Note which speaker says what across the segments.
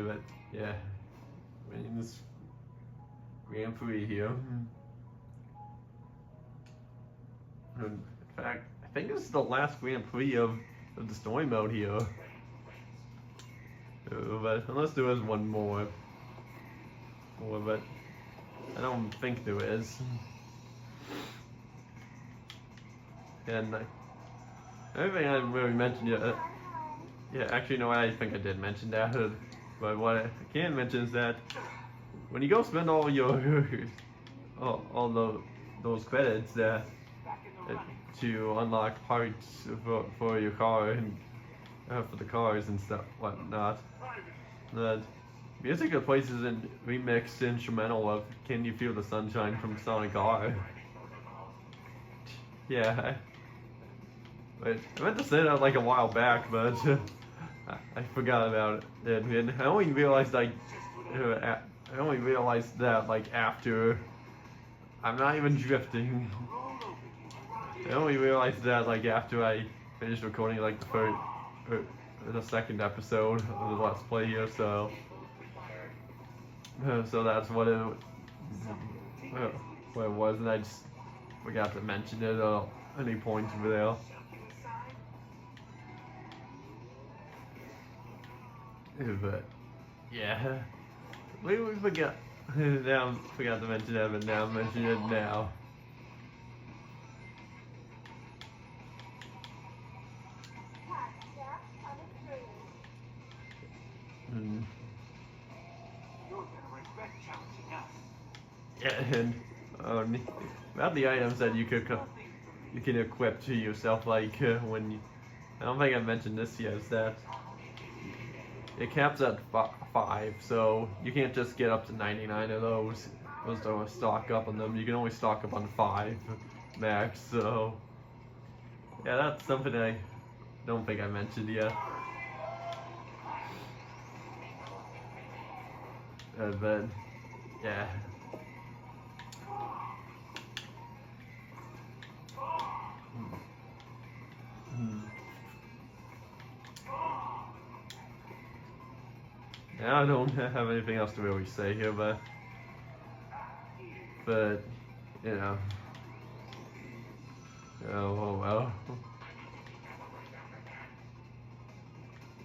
Speaker 1: But yeah, winning this Grand Prix here. In fact, I think this is the last Grand Prix of the story mode here. But unless there is one more. But I don't think there is. And everything I really mentioned yet. Yeah, actually, no, I think I did mention that. But what I can mention is that when you go spend all your those credits to unlock parts for your car and for the cars and stuff whatnot, the music that plays is a remixed instrumental of "Can You Feel the Sunshine" from Sonic R. Yeah, I meant to say that like a while back, but I forgot about it. And I only realized that like after I'm not even drifting. I only realized that like after I finished recording like the second episode of the Let's Play here, so that's what it was, and I just forgot to mention it at any point over there. But yeah, we forgot. Now I forgot to mention it, but now I'm mentioning it now. Yeah, and about the items that you can equip to yourself, like when you, I don't think I mentioned this yet, is that it caps at 5, so you can't just get up to 99 of those don't stock up on them. You can only stock up on 5 max, so yeah, that's something I don't think I mentioned yet. But yeah. Now I don't have anything else to really say here, but you know, oh well.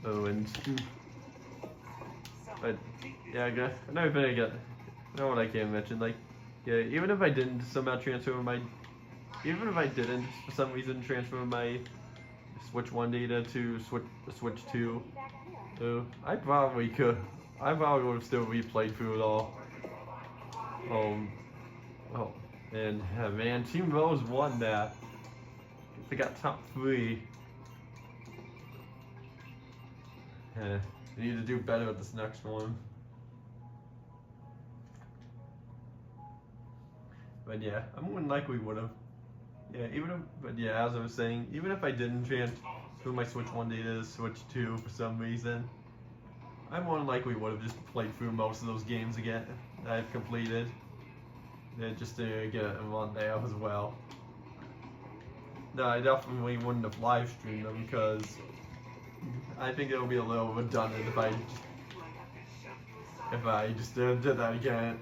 Speaker 1: Oh, and but yeah, I guess another thing I got. You know what I can mention? Like, yeah, even if I didn't somehow transfer my, even if I didn't for some reason transfer my Switch 1 data to Switch 2. I probably could. I probably would have still replayed through it all. And man, Team Rose won that. They got top 3. They need to do better with this next one. But yeah, I more than likely would have. Yeah, as I was saying, even if I didn't transfer my Switch 1 data to Switch 2 for some reason, I more than likely would have just played through most of those games again that I've completed. Just to get them on there as well. No, I definitely wouldn't have live streamed them because I think it'll be a little redundant if I just did that again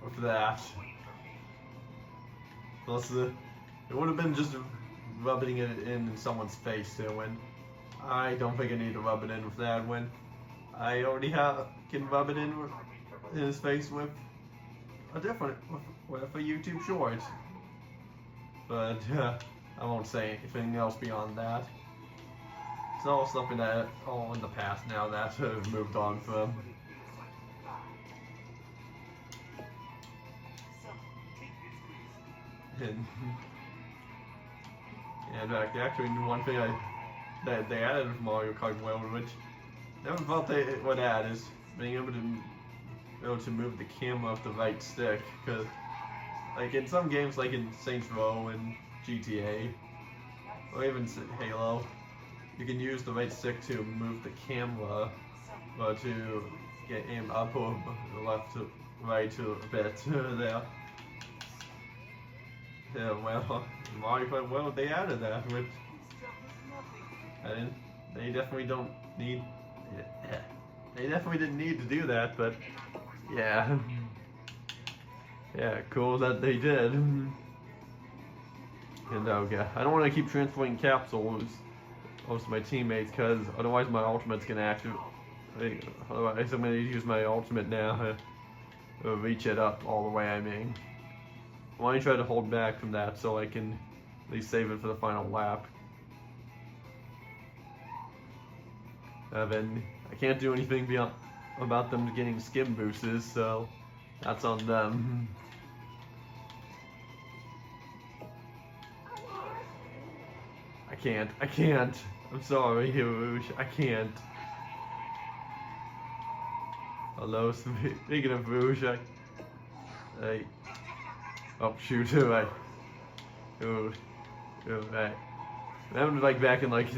Speaker 1: with that. Plus, it would have been just rubbing it in someone's face too, and I don't think I need to rub it in with that when I already can rub it in his face with a different, with a YouTube short. But I won't say anything else beyond that. It's all something that all in the past now that I've moved on from. And in fact, actually, one thing that they added from Mario Kart World, which I never thought they would add, is being able to move the camera up the right stick. Because, like in some games, like in Saints Row and GTA, or even Halo, you can use the right stick to move the camera, or to get aim up or left to right to a bit there. Yeah, well, Mario Kart World, they added that, which they definitely don't need. they definitely didn't need to do that, but yeah. Yeah, cool that they did. And okay, I don't want to keep transferring capsules to my teammates because otherwise my ultimate's gonna activate. Otherwise I'm gonna use my ultimate now to reach it up all the way. I mean, I want to try to hold back from that so I can at least save it for the final lap. Then I can't do anything beyond about them getting skim boosts, so that's on them. I can't. I'm sorry, Rouge. I can't. Hello, speaking of Rouge, oh shoot, right. Right. I'm like back in like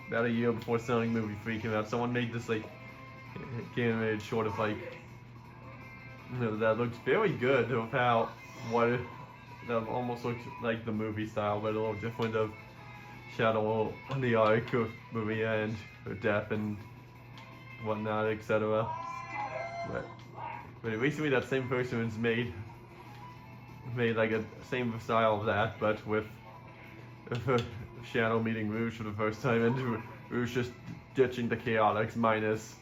Speaker 1: about a year before Sonic Movie 3 came out, someone made this like animated short of like, that looks very good of how that almost looks like the movie style, but a little different of Shadow on the Arc of movie and her death and whatnot, etc. But recently that same person has made like a same style of that, but with Shadow meeting Rouge for the first time and Rouge just ditching the chaotics minus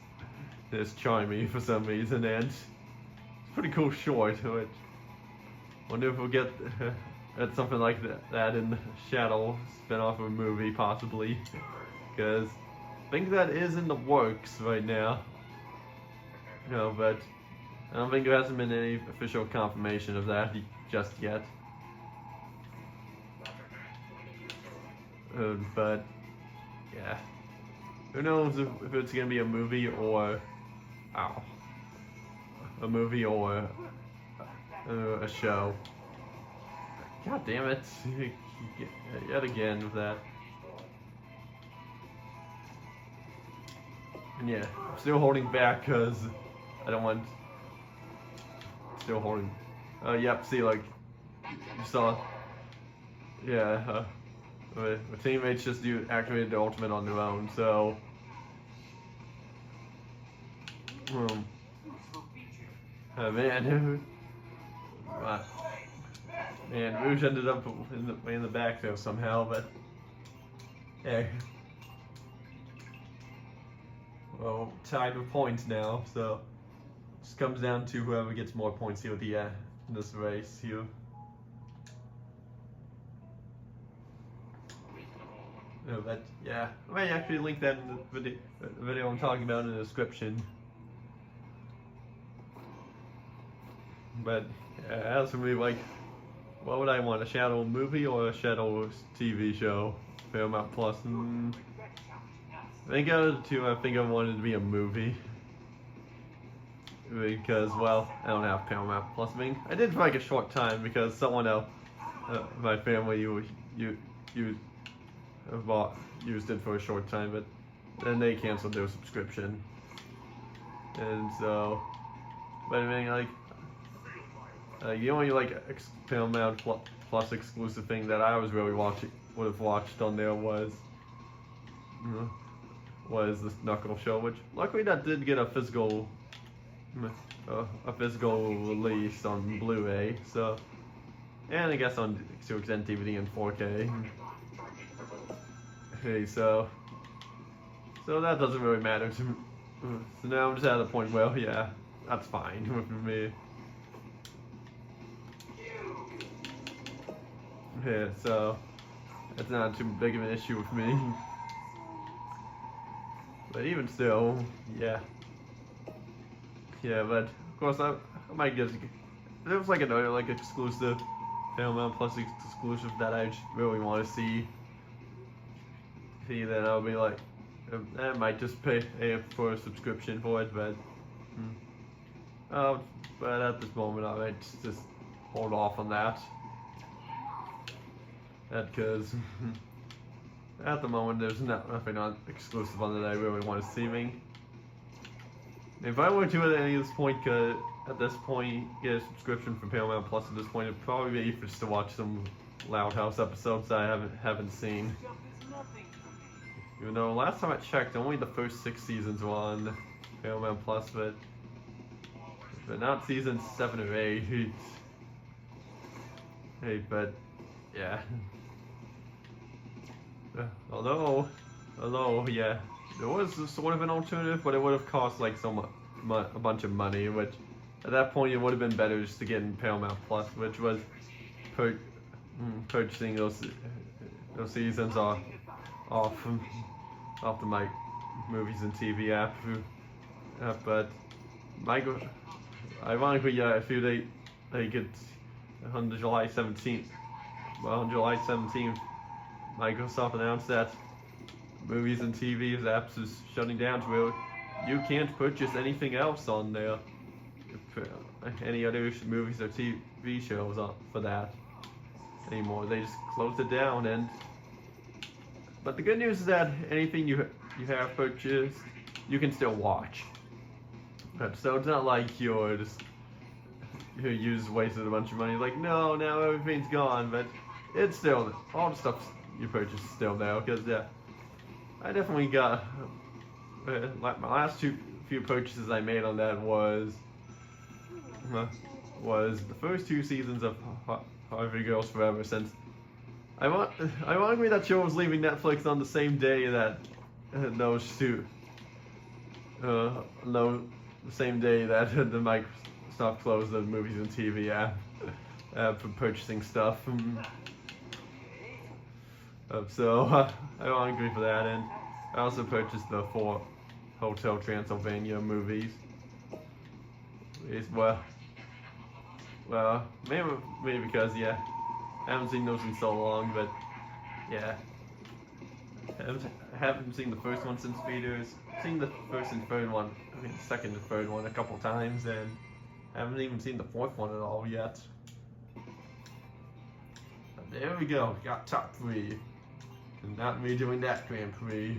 Speaker 1: this charmy for some reason, and it's a pretty cool short. Which wonder if we'll get at something like that in Shadow spin-off of a movie, possibly, because I think that is in the works right now. But I don't think there hasn't been any official confirmation of that just yet. But yeah, who knows if it's gonna be a movie or a show. God damn it! Yet again with that. And yeah, I'm still holding back because I don't want. Still holding. Yep. See, like you saw. Yeah. My teammates just activated the ultimate on their own, so. Man. Man, Rouge ended up in the back there somehow, but yeah. Well, tied with points now, so it just comes down to whoever gets more points here at the end in this race here. But yeah, I might actually link that in the video I'm talking about in the description. But as for me, like, what would I want? A Shadow movie or a Shadow TV show? Paramount Plus. I think out of the two, I think I wanted to be a movie. Because, well, I don't have Paramount Plus. I mean, I did for like a short time because someone else, my family, used it for a short time, but then they canceled their subscription. And so, but I mean, like, the only like Paramount Plus exclusive thing that I was really would have watched on there was the Knuckle Show, which luckily that did get a physical release on Blu-ray. So, and I guess on to extend DVD and 4K. Okay, so that doesn't really matter to me. So now I'm just at the point where, yeah, that's fine with me. Yeah, so that's not too big of an issue with me. But even still, yeah. Yeah, but of course I might get, if it was like another like exclusive Paramount Plus exclusive that I really want to see, then I'll be like, I might just pay for a subscription for it, but but at this moment I might just hold off on that. Because at the moment there's nothing exclusive on that I really want to see. If I were to at this point, at this point get a subscription for Paramount Plus at this point, it'd probably be just to watch some Loud House episodes that I haven't seen. Even though last time I checked, only the first 6 seasons were on Paramount Plus, but not seasons 7 or 8. Hey, but yeah. Although, yeah, there was sort of an alternative, but it would have cost like a bunch of money, which at that point it would have been better just to get in Paramount Plus, which was purchasing those seasons off the my movies and TV app. But Michael, ironically, I feel they get on July 17th. Well, on July 17th, Microsoft announced that movies and TV apps is shutting down to where you can't purchase anything else on there. Any other movies or TV shows for that anymore. They just closed it down. But the good news is that anything you have purchased, you can still watch. So it's not like you just wasted a bunch of money. Like, no, now everything's gone. But it's still, all the stuff you purchased is still there. Because yeah, I definitely got like my last few purchases I made on that was the first 2 seasons of Harvey Girls Forever. Since ironically that show was leaving Netflix on the same day that those two, the same day that the Microsoft closed the movies and TV app for purchasing stuff. So ironically for that, and I also purchased the 4 Hotel Transylvania movies. Well, maybe because yeah, I haven't seen those in so long, but yeah, I haven't seen the first one since theaters. Seen the first and third one, second and third one a couple times, and I haven't even seen the 4th one at all yet. But there we go, got top 3, and not me doing that Grand Prix.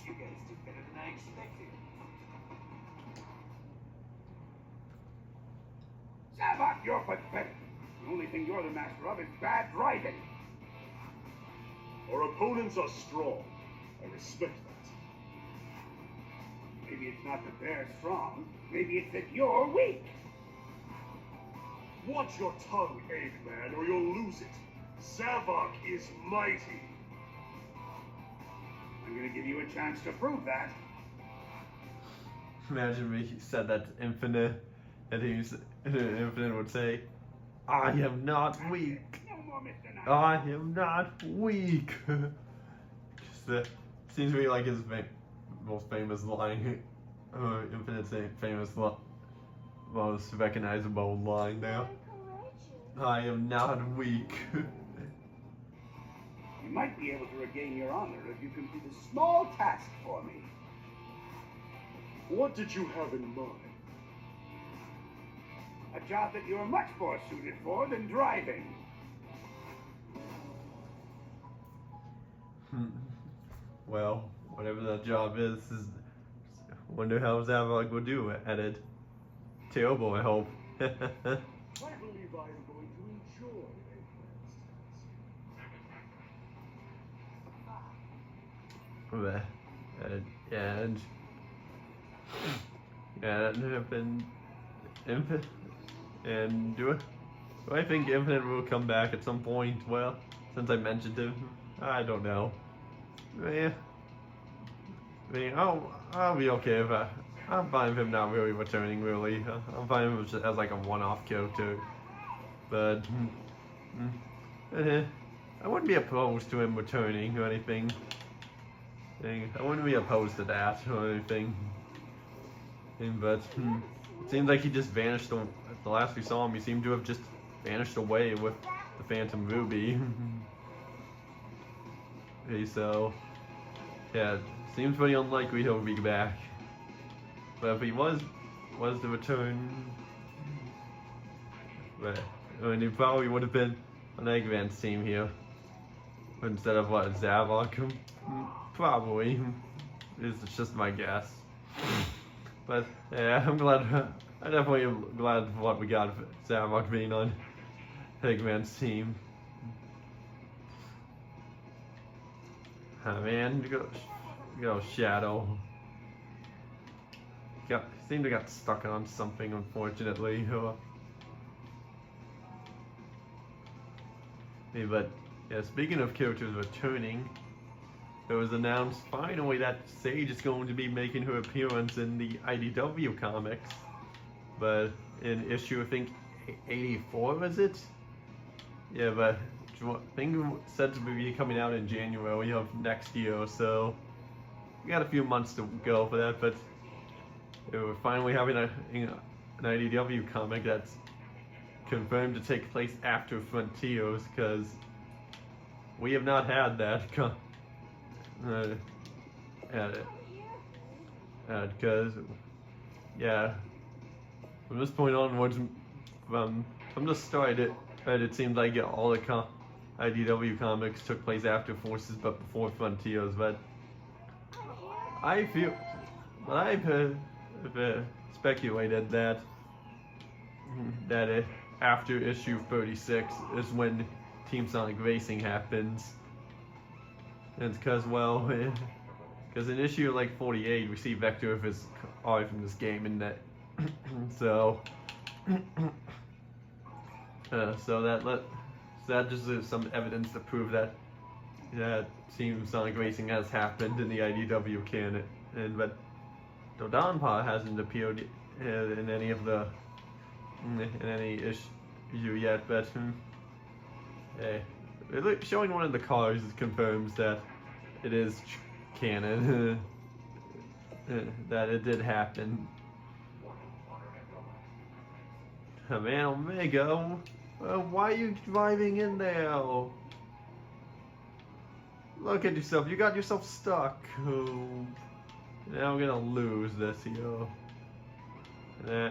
Speaker 2: You guys did better than I expected. Savak, you're pathetic. The only thing you're the master of is bad driving.
Speaker 3: Our opponents are strong. I respect that.
Speaker 2: Maybe it's not that they're strong. Maybe it's that you're weak.
Speaker 3: Watch your tongue, Eggman, or you'll lose it. Savak is mighty.
Speaker 2: I'm gonna give you a chance to prove that.
Speaker 1: Imagine me said that to Infinite, and Infinite would say, "I am not weak.
Speaker 2: No more Mr. Knight.
Speaker 1: I am not weak." Just, seems to be like his most famous line. Infinite's famous, most recognizable line there. I am not weak.
Speaker 2: You might be able to regain your honor if you complete a small task for me.
Speaker 3: What did you have in mind?
Speaker 2: A job that you're much more suited for than driving.
Speaker 1: Well, whatever that job is wonder how Zavok will do at it. Terrible, I hope.
Speaker 3: I believe I am going to enjoy Eggman's task.
Speaker 1: And do I think Infinite will come back at some point? Well, since I mentioned him, I don't know. Yeah. I'll be okay if I'm fine with him not really returning, really. I'm fine with him as like a one-off character. But I wouldn't be opposed to him returning or anything. I wouldn't be opposed to that or anything. But it seems like he just vanished. The last we saw him, he seemed to have just vanished away with the Phantom Ruby. Okay, so yeah, seems pretty unlikely he'll be back. But if he was to return, he probably would have been on Eggman's team here instead of Zavok. Probably. It's just my guess. But yeah, I definitely am glad for what we got for Zavok being on Eggman's team. Oh man, go Shadow. Seemed to got stuck on something, unfortunately. Hey, but yeah, speaking of characters returning, it was announced finally that Sage is going to be making her appearance in the IDW comics. But in issue, I think 84 was it? Yeah, but I think it said to be coming out in January of next year, so we got a few months to go for that. But we're finally having an IDW comic that's confirmed to take place after Frontiers, because we have not had that. Because yeah, from this point onwards, from the start, it seemed like all the IDW comics took place after Forces but before Frontiers. But I've speculated that after issue 36 is when Team Sonic Racing happens. And it's because, well, because in issue like 48 we see Vector of his art from this game, and that so that just is some evidence to prove that Team Sonic Racing has happened in the IDW canon. But Dodon hasn't appeared in any of the issue yet. But showing one of the cars confirms that it is canon. That it did happen. Oh, man, Omega, why are you driving in there? Look at yourself, you got yourself stuck. Oh, now we're gonna lose this, Yeah.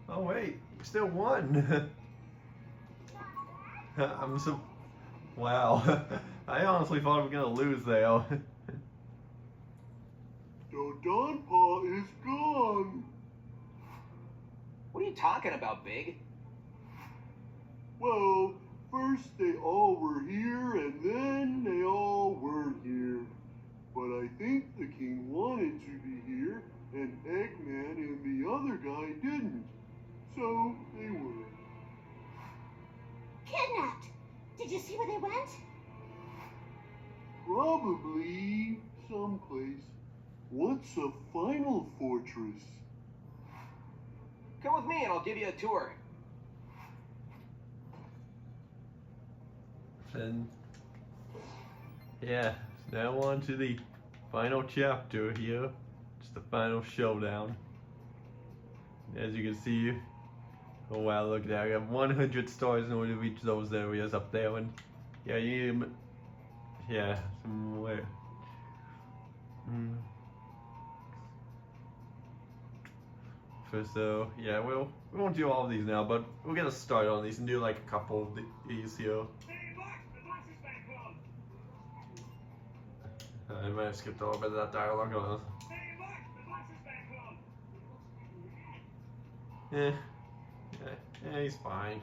Speaker 1: Oh wait, we still won. I'm so... Wow. I honestly thought we were gonna lose there.
Speaker 3: Dodon Paw is gone.
Speaker 4: What are you talking about, Big?
Speaker 3: Well, first they all were here, and then they all weren't here. But I think the king wanted to be here, and Eggman and the other guy didn't. So they were.
Speaker 5: Kidnapped! Did you see where they went?
Speaker 3: Probably someplace. What's a final fortress?
Speaker 4: Come with me and I'll give you a tour.
Speaker 1: And yeah, now on to the final chapter here. It's the final showdown. As you can see, oh wow, look at that. I have 100 stars in order to reach those areas up there, and yeah, you need, yeah, somewhere. So yeah, we won't do all of these now, but we're gonna start on these and do like a couple of these here. I might have skipped over that dialogue on us. Yeah, he's fine.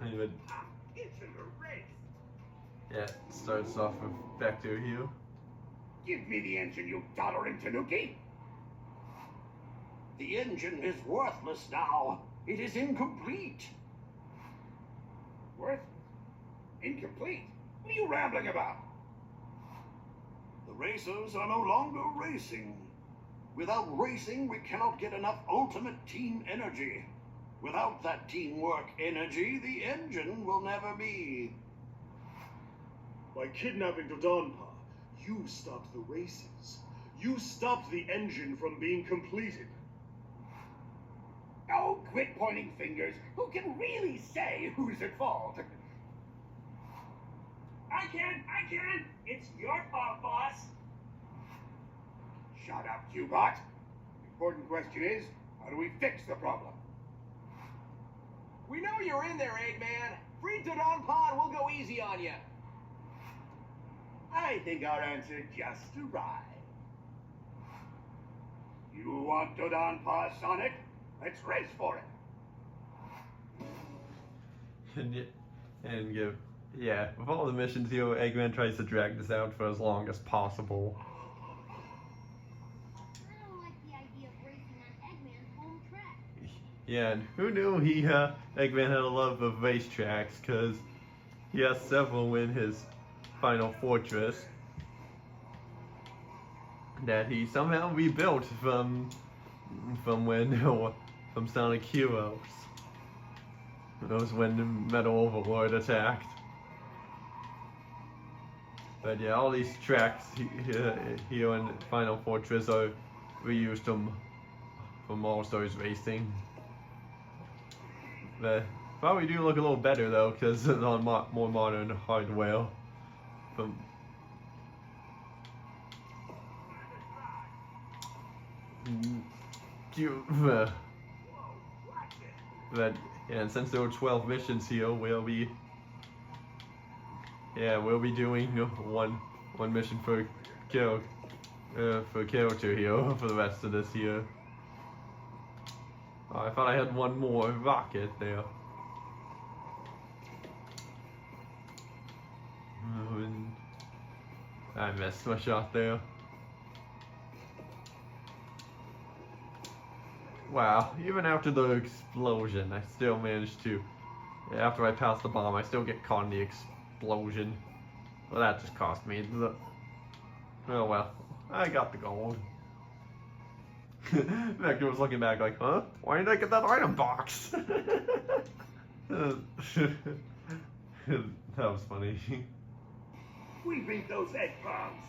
Speaker 1: Anyway, yeah, it starts off with Vector here.
Speaker 2: Give me the engine, you doddering tanuki!
Speaker 6: The engine is worthless now. It is incomplete.
Speaker 2: Worth? Incomplete? What are you rambling about?
Speaker 6: The racers are no longer racing. Without racing, we cannot get enough ultimate team energy. Without that teamwork energy, the engine will never be.
Speaker 3: By kidnapping Dodon Paw, you stopped the races. You stopped the engine from being completed.
Speaker 2: Oh, quit pointing fingers. Who can really say who's at fault?
Speaker 7: I can! It's your fault, boss!
Speaker 2: Shut up, Q-Bot. The important question is, how do we fix the problem?
Speaker 4: We know you're in there, Eggman. Free Dodon Paw and we'll go easy on you.
Speaker 2: I think our answer just arrived. You want Dodon Paw, Sonic? Let's race for it.
Speaker 1: Yeah, with all the missions here, Eggman tries to drag this out for as long as possible.
Speaker 5: I don't like the idea of racing on Eggman's home track.
Speaker 1: Yeah, and who knew Eggman had a love of racetracks, because he has several in his final fortress that he somehow rebuilt from Sonic Heroes. That was when the Metal Overlord attacked. But yeah, all these tracks here in Final Fortress are reused from All Stars Racing. But probably do look a little better though, because it's on more modern hardware. But yeah, and since there were 12 missions here, we'll be doing one mission for character here for the rest of this year. Oh, I thought I had one more rocket there. And I missed my shot there. Wow, even after the explosion, I still managed to, after I passed the bomb, I still get caught in the explosion. Well, that just cost me oh well, I got the gold. Vector was looking back like, huh? Why didn't I get that item box? That was funny.
Speaker 2: We beat those egg bombs.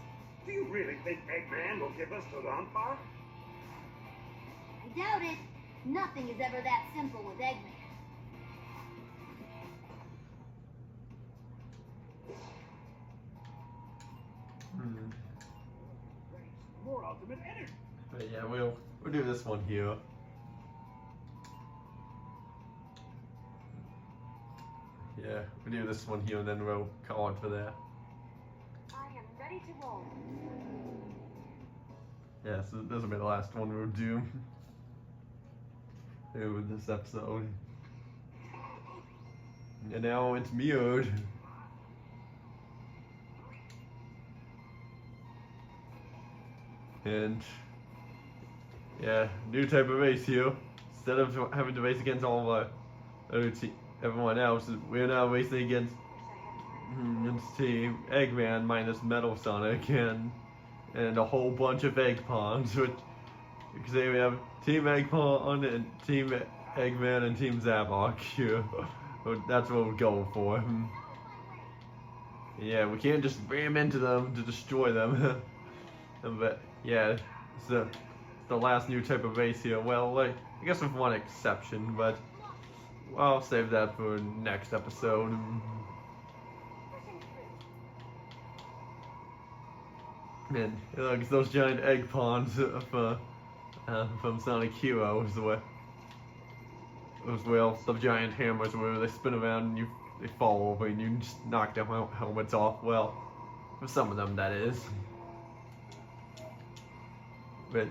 Speaker 2: Do you really think Eggman will give us Dodon Paw?
Speaker 5: I doubt it. Nothing is ever that simple with Eggman.
Speaker 2: More ultimate energy.
Speaker 1: But yeah, we'll do this one here. Yeah, we'll do this one here and then we'll call it for that.
Speaker 5: I am ready to roll.
Speaker 1: Yeah, so this will be the last one we'll do with this episode. And now it's mirrored. And yeah, new type of race here. Instead of having to race against all of everyone else, we're now racing against Team Eggman minus Metal Sonic and a whole bunch of egg pawns. Because we have Team Eggman and Team Eggman and Team Zabok here. That's what we're going for. Yeah, we can't just ram into them to destroy them. But yeah, it's the last new type of race here. Well, like, I guess with one exception, but I'll save that for next episode. And look, those giant egg pawns from Sonic Heroes, where the giant hammers where they spin around and they fall over and you just knock their helmets off. Well, for some of them that is. But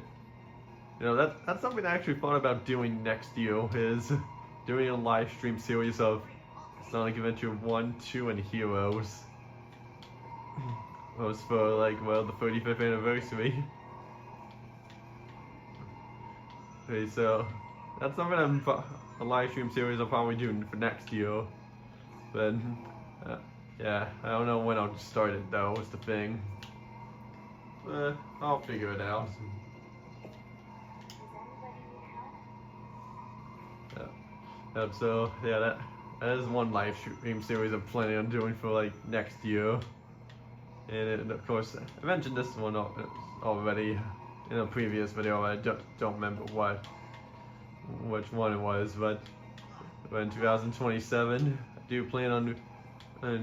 Speaker 1: that's something I actually thought about doing next year, is doing a live stream series of Sonic Adventure 1, 2, and Heroes. It was for the 35th anniversary. Okay, so that's something a live stream series I'll probably do for next year. But yeah, I don't know when I'll start it though, is the thing. I'll figure it out. So yeah, that is one live stream series I'm planning on doing for next year. And of course, I mentioned this one already in a previous video. I don't remember which one it was, but in 2027, I do plan on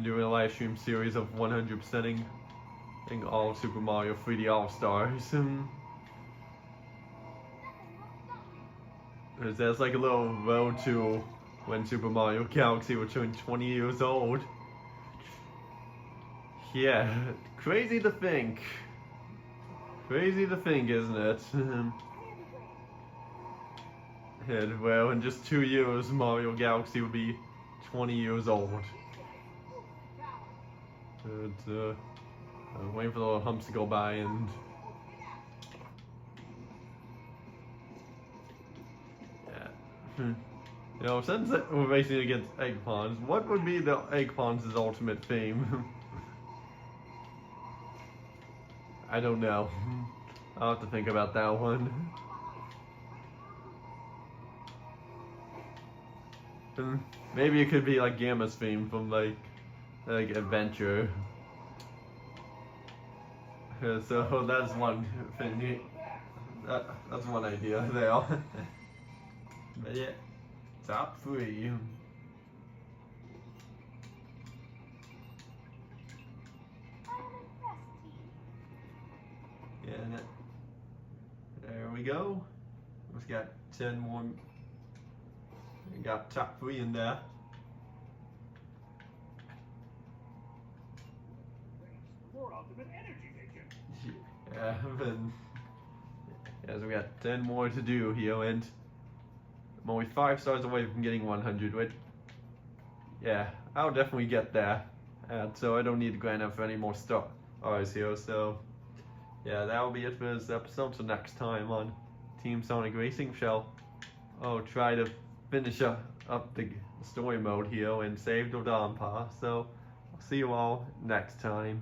Speaker 1: doing a live stream series of 100%ing all Super Mario 3D All-Stars. There's like a little road to when Super Mario Galaxy will turn 20 years old. Yeah, crazy to think. Crazy to think, isn't it? And well, in just 2 years, Mario Galaxy will be 20 years old. And, I'm waiting for the little humps to go by and... Yeah. You know, since we're racing against egg ponds, what would be the egg ponds' ultimate theme? I don't know. I'll have to think about that one. Maybe it could be like Gamma's theme from like Adventure. So that's one thing. That's one idea there. But yeah, top 3. Yeah, there we go. We've got 10 more. We got top 3 in there.
Speaker 2: More ultimate energy, Major.
Speaker 1: Yeah, so we got 10 more to do here, and I'm only 5 stars away from getting 100, which, yeah, I'll definitely get there. And so I don't need to grind up for any more stars here, so yeah, that'll be it for this episode. So next time on Team Sonic Racing, I'll try to finish up the story mode here and save Dodon. So I'll see you all next time.